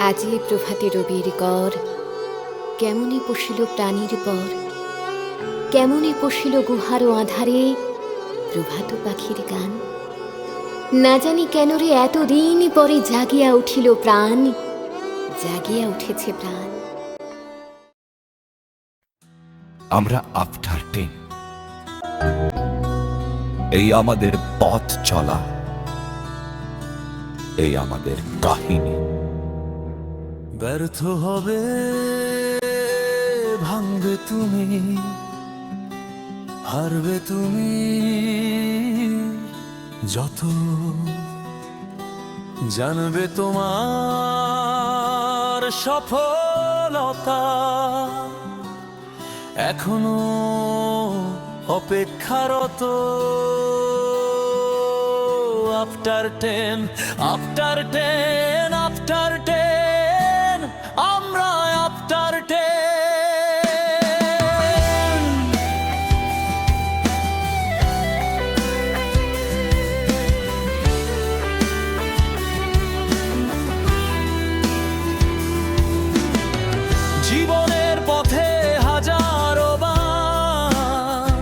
আজি প্রভাতে রবির কর, কেমনে পশিল প্রাণীর পর, কেমনে পশিল গুহার আধারে প্রভাত পাখির গান। না জানি কেন রে এতদিন পরে জাগিয়া উঠিল প্রাণ, জাগিয়া উঠেছে প্রাণ। আমরা আফটার 10, এই আমাদের পথ চলা, এই আমাদের কাহিনী। ব্যর্থ হবে, ভাঙবে তুমি, হারবে তুমি যত, জানবে তোমার সফলতা এখনো অপেক্ষারত। আফটার 10, আফটার 10, আফটার 10, আমরা আফটার 10। জীবনের পথে হাজারো বার,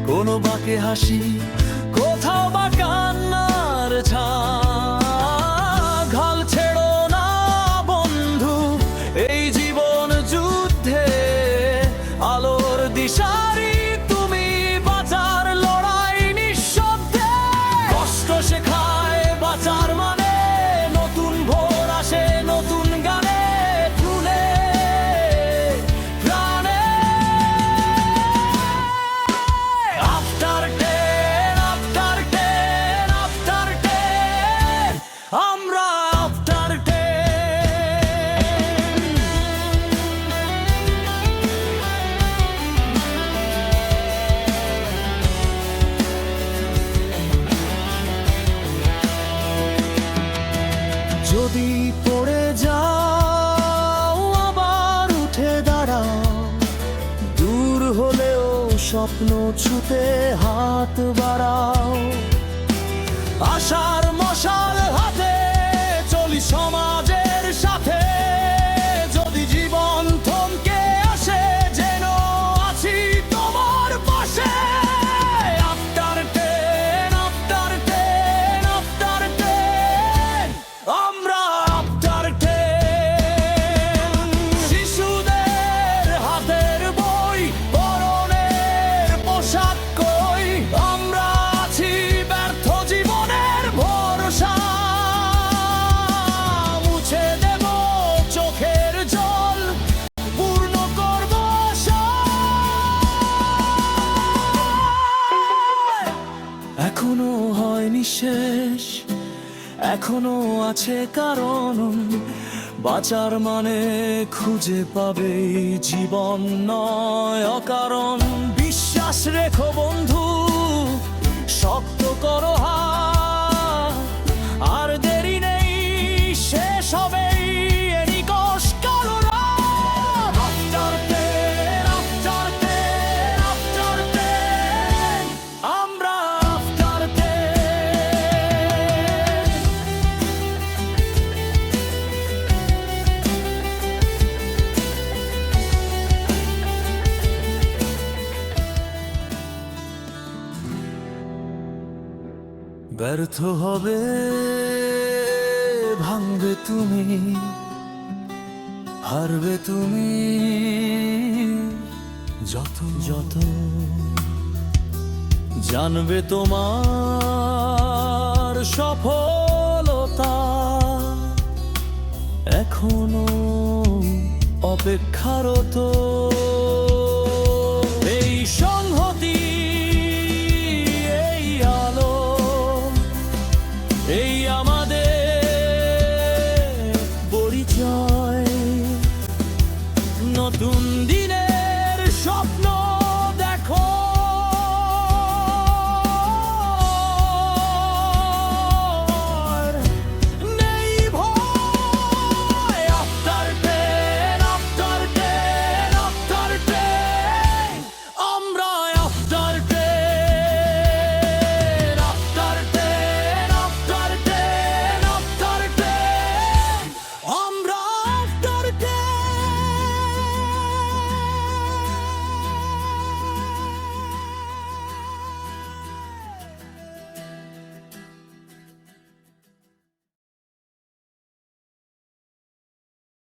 কোনো বাঁকে হাসি, কোথাও বা কান্নার ঝাঁক। হাল ছেড়ো না বন্ধু, এই জীবন যুদ্ধে আলোর দিশারি তুমি, বাঁচার লড়াই নিঃশব্দে। কষ্ট শেখায় বাঁচার মানে, নতুন ভোর আসে নতুন গানে, তুলে প্রাণে। আফটার 10, আফটার 10, আফটার 10, আমরা আফটার 10। যদি পড়ে যাও আবার উঠে দাঁড়াও, দূর হলেও স্বপ্ন ছুতে হাত বাড়াও। আশার মশাল হাতে চলি সমাজের সাথে, যদি জীবন থমকে আসে যেন আছি তোমার পাশে। আফটার 10, আফটার 10, আফটার 10, আমরা আফটার 10। শিশুদের হাতের বই, পরনের পোশাক কই, আমরা আছি ব্যর্থ জীবনের ভরসা। মুছে দেব চোখের জল, পূর্ণ করব আশা। এখনো হয়নি শেষ, এখনো আছে কারণ, বাঁচার মানে খুঁজে পাবে জীবন নয় অকারণ। বিশ্বাস রেখো বন্ধু, শক্ত করো হাত, আর দেরি নেই শেষ হবে এই নিকষ কালো রাত। আফটার 10, আফটার 10, আফটার 10, আমরা আফটার 10। ব্যর্থ হবে, ভাঙবে তুমি, হারবে তুমি যত, যত, জানবে তোমার সফলতা এখনো অপেক্ষারত। এই সংহতি, এই আলো, এই আমার